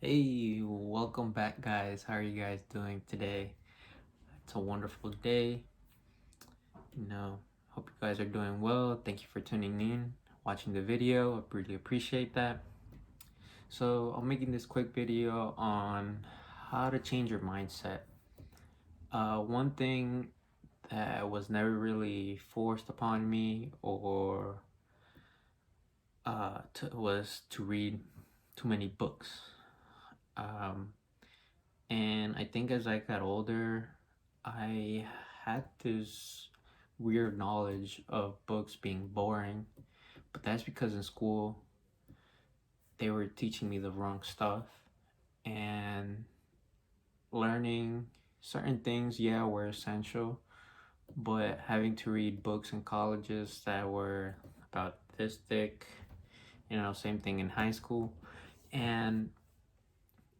Hey, welcome back, guys. How are you guys doing today? It's a wonderful day. Hope you guys are doing well. Thank you for tuning in, watching the video. I really appreciate that. So, I'm making this quick video on how to change your mindset. One thing that was never really forced upon me or was to read too many books. Um, And I think as I got older, I had this weird knowledge of books being boring, but that's because in school they were teaching me the wrong stuff and learning certain things, yeah, were essential, but having to read books in colleges that were about this thick, same thing in high school. And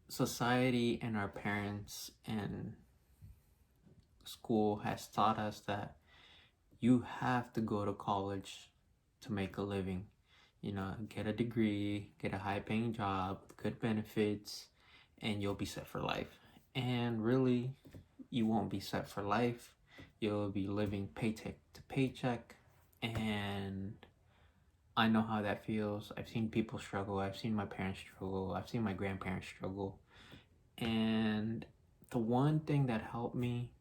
society and our parents and school has taught us that you have to go to college to make a living. Get a degree, get a high paying job, good benefits, and you'll be set for life. And really, you won't be set for life. You'll be living paycheck to paycheck. And I know how that feels. I've seen people struggle. I've seen my parents struggle. I've seen my grandparents struggle. And the one thing that helped me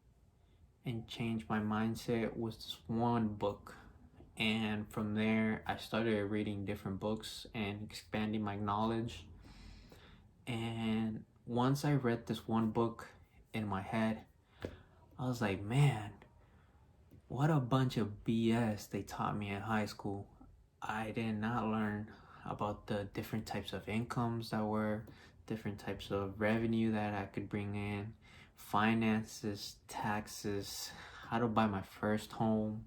and changed my mindset was this one book. And from there, I started reading different books and expanding my knowledge. And once I read this one book in my head, I was like, man, what a bunch of BS they taught me in high school. I did not learn about the different types of incomes that were, different types of revenue that I could bring in, finances, taxes, how to buy my first home.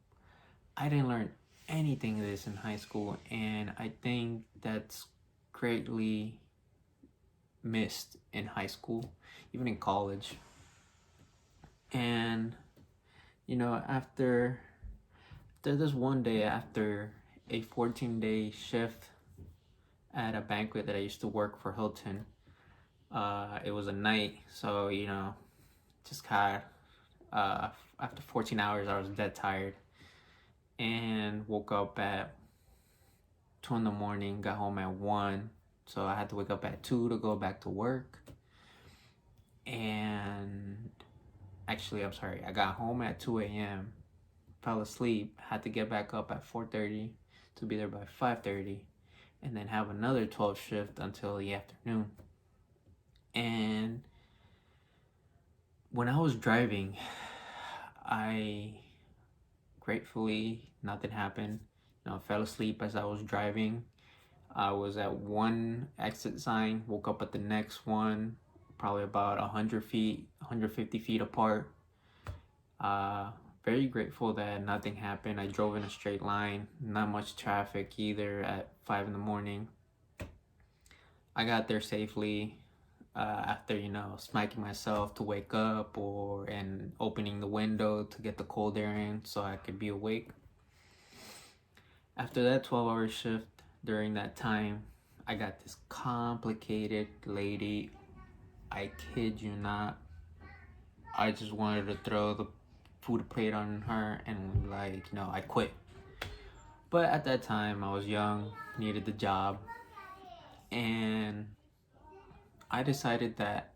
I didn't learn anything of this in high school, and I think that's greatly missed in high school, even in college. And after this one day, after a 14-day shift at a banquet that I used to work for Hilton, it was a night, so just kind of after 14 hours, I was dead tired and woke up at 2 in the morning, got home at 1. So I had to wake up at 2 to go back to work. And actually, I'm sorry, I got home at 2 a.m., fell asleep, had to get back up at 4:30 to be there by 5:30, and then have another 12 shift until the afternoon. And when I was driving, I gratefully, nothing happened. Fell asleep as I was driving. I was at one exit sign, woke up at the next one, probably about 100 feet, 150 feet apart. Very grateful that nothing happened. I drove in a straight line, not much traffic either at 5 in the morning. I got there safely after, smacking myself to wake up and opening the window to get the cold air in so I could be awake. After that 12-hour shift, during that time, I got this complicated lady. I kid you not. I just wanted to throw the food plate on her and I quit. But at that time, I was young, needed the job, and I decided that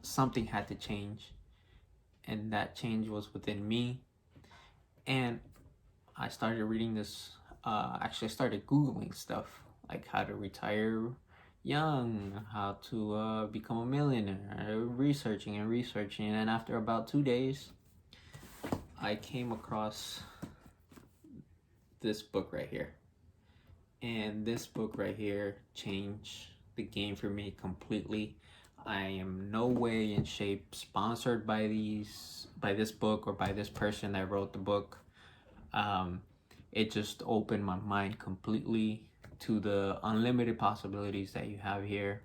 something had to change, and that change was within me. And I started reading this. Actually, I started Googling stuff like how to retire young, how to become a millionaire, researching, and after about 2 days, I came across this book right here. And this book right here changed the game for me completely. I am no way in shape sponsored by this book or by this person that wrote the book. It just opened my mind completely to the unlimited possibilities that you have here.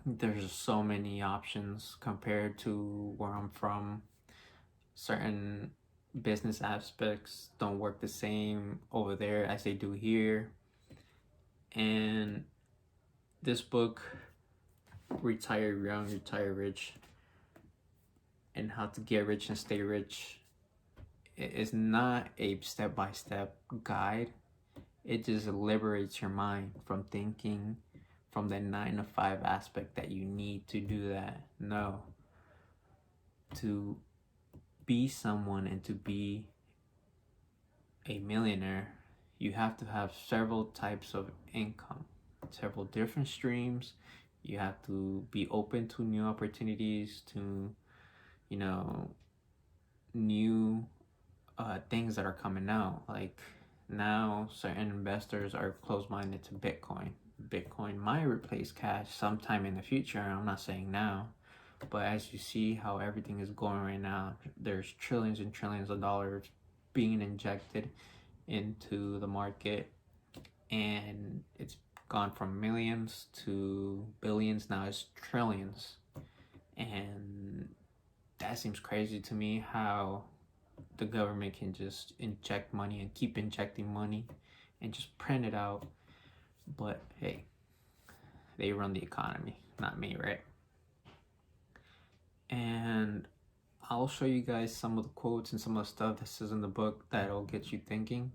There's so many options compared to where I'm from. Certain business aspects don't work the same over there as they do here. And This book, Retire Young, Retire Rich, and How to Get Rich and Stay Rich, is not a step-by-step guide. It just liberates your mind from thinking from the 9 to 5 aspect that you need to do that. No, to be someone and to be a millionaire, you have to have several types of income, several different streams. You have to be open to new opportunities, to, you know, new things that are coming out. Like now, certain investors are closed minded to Bitcoin. Bitcoin might replace cash sometime in the future. I'm not saying now, but as you see how everything is going right now, there's trillions and trillions of dollars being injected into the market, and it's gone from millions to billions. Now it's trillions, and that seems crazy to me, how the government can just inject money and keep injecting money and just print it out. But hey, they run the economy, not me, right? And I'll show you guys some of the quotes and some of the stuff that says in the book that'll get you thinking.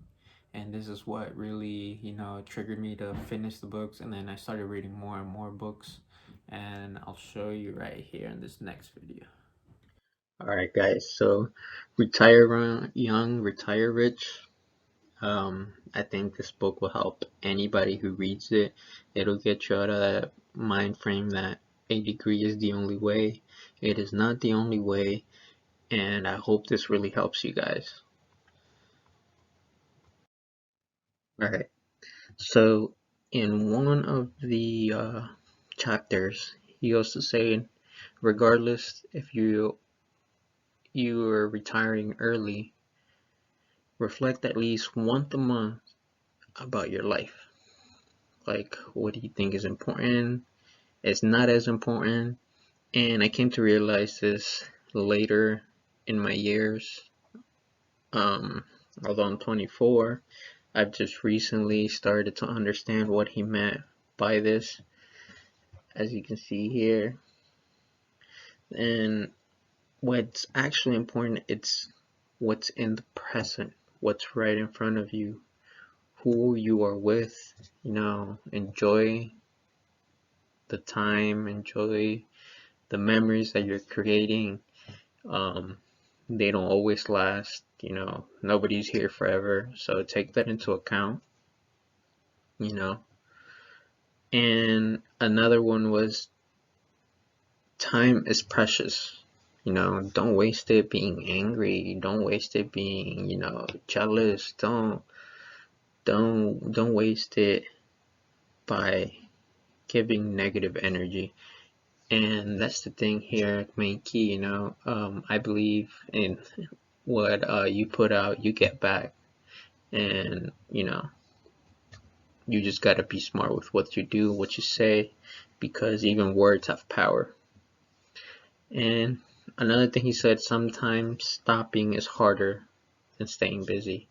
And this is what really, triggered me to finish the books. And then I started reading more and more books. And I'll show you right here in this next video. All right, guys. So, Retire Young, Retire Rich. I think this book will help anybody who reads it. It'll get you out of that mind frame that a degree is the only way. It is not the only way, and I hope this really helps you guys. Alright, so in one of the chapters, he goes to say, regardless if you are retiring early, reflect at least once a month about your life. Like, what do you think is important? It's not as important. And I came to realize this later in my years. Although I'm 24, I've just recently started to understand what he meant by this, as you can see here. And what's actually important, it's what's in the present, what's right in front of you, who you are with. Enjoy the time, enjoy the memories that you're creating. They don't always last. Nobody's here forever, so take that into account. And another one was, time is precious. Don't waste it being angry. Don't waste it being, jealous. Don't waste it by giving negative energy. And that's the thing here, main key. I believe in what you put out, you get back. And you just gotta be smart with what you do, what you say, because even words have power. And another thing he said, sometimes stopping is harder than staying busy.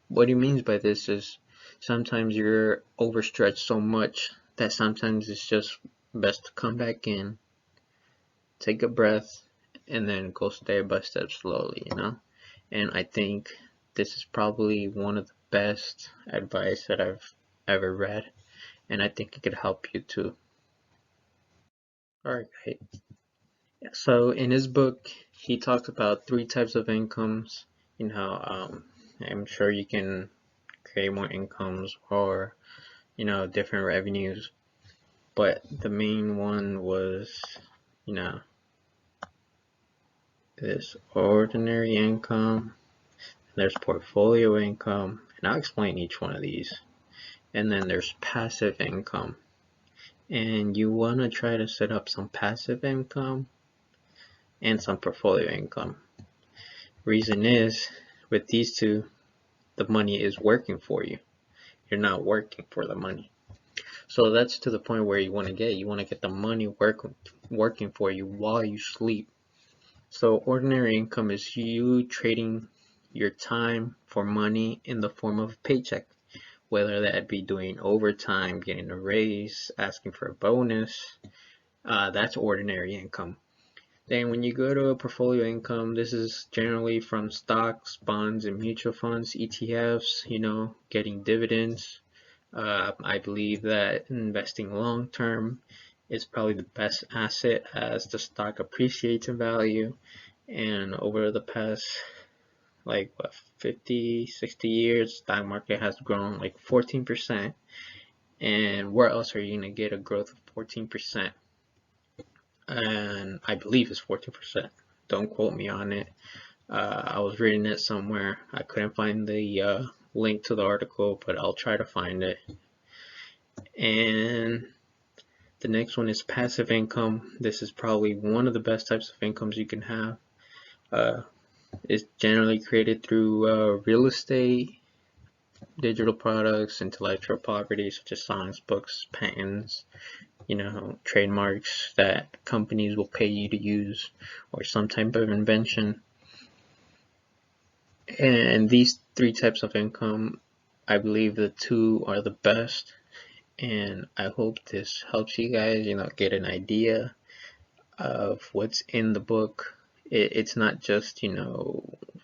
What he means by this is, sometimes you're overstretched so much that sometimes it's just best to come back in, take a breath, and then go step by step slowly. And I think this is probably one of the best advice that I've ever read, and I think it could help you too. Alright, great. So in his book, he talks about 3 types of incomes. I'm sure you can create more incomes or, different revenues. But the main one was, this ordinary income. There's portfolio income, and I'll explain each one of these. And then there's passive income. And you want to try to set up some passive income and some portfolio income. Reason is, with these two, the money is working for you. You're not working for the money. So that's to the point where you want to get. You want to get the money working for you while you sleep. So ordinary income is you trading your time for money in the form of a paycheck. whether that be doing overtime, getting a raise, asking for a bonus. That's ordinary income. Then when you go to a portfolio income, this is generally from stocks, bonds, and mutual funds, ETFs, getting dividends. I believe that investing long term is probably the best asset as the stock appreciates in value. And over the past, like, 50, 60 years, stock market has grown like 14%. And where else are you going to get a growth of 14%? And I believe it's 14%. Don't quote me on it. I was reading it somewhere. I couldn't find the link to the article, but I'll try to find it. And the next one is passive income. This is probably one of the best types of incomes you can have. It's generally created through real estate, digital products, intellectual property such as songs, books, patents, trademarks that companies will pay you to use, or some type of invention. And these three types of income, I believe the two are the best. And I hope this helps you guys, get an idea of what's in the book. It's not just,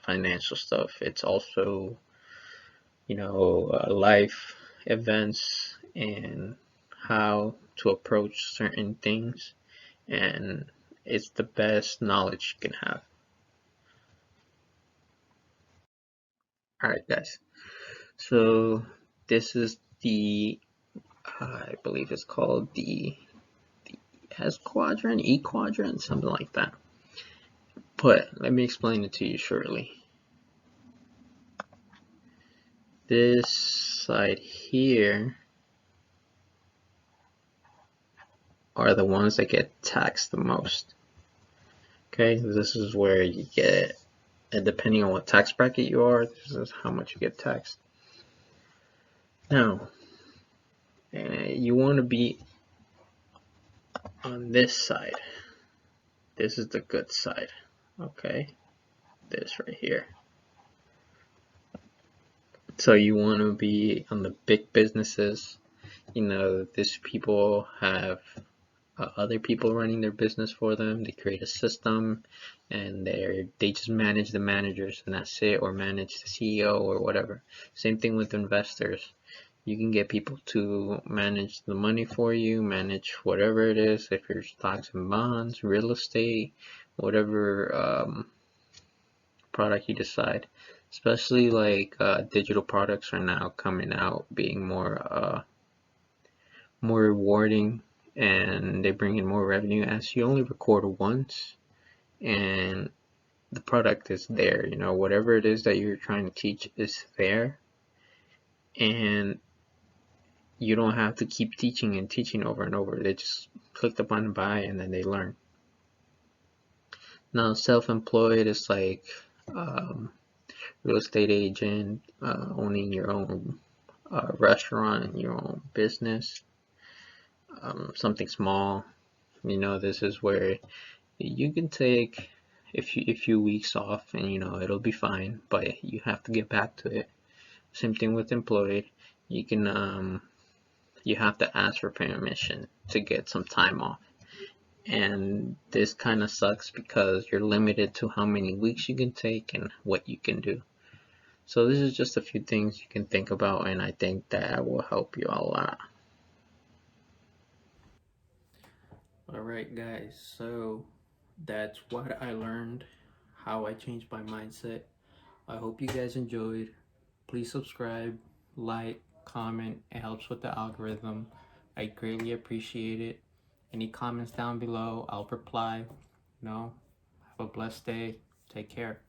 financial stuff. It's also, life events and how to approach certain things. And it's the best knowledge you can have. All right, guys. So this is the, I believe it's called the S quadrant, E quadrant, something like that. But let me explain it to you shortly. This side here are the ones that get taxed the most. Okay, this is where you get, and depending on what tax bracket you are, this is how much you get taxed. Now, you want to be on this side. This is the good side. Okay, this right here. So you want to be on the big businesses. These people have other people running their business for them. They create a system, and they just manage the managers, and that's it, or manage the CEO or whatever. Same thing with investors. You can get people to manage the money for you, manage whatever it is, if you're stocks and bonds, real estate, whatever product you decide. Especially like digital products are now coming out being more rewarding, and they bring in more revenue as you only record once and the product is there. Whatever it is that you're trying to teach is there, and you don't have to keep teaching and teaching over and over. They just click the button, buy, and then they learn. Now self-employed is like real estate agent, owning your own restaurant, your own business, something small. This is where you can take a few weeks off, and it'll be fine, but you have to get back to it. Same thing with employed. You have to ask for permission to get some time off, and this kind of sucks because you're limited to how many weeks you can take and what you can do. So this is just a few things you can think about, and I think that will help you a lot. All right, guys. So that's what I learned, how I changed my mindset. I hope you guys enjoyed. Please subscribe, like, comment. It helps with the algorithm. I greatly appreciate it. Any comments down below, I'll reply. Have a blessed day. Take care.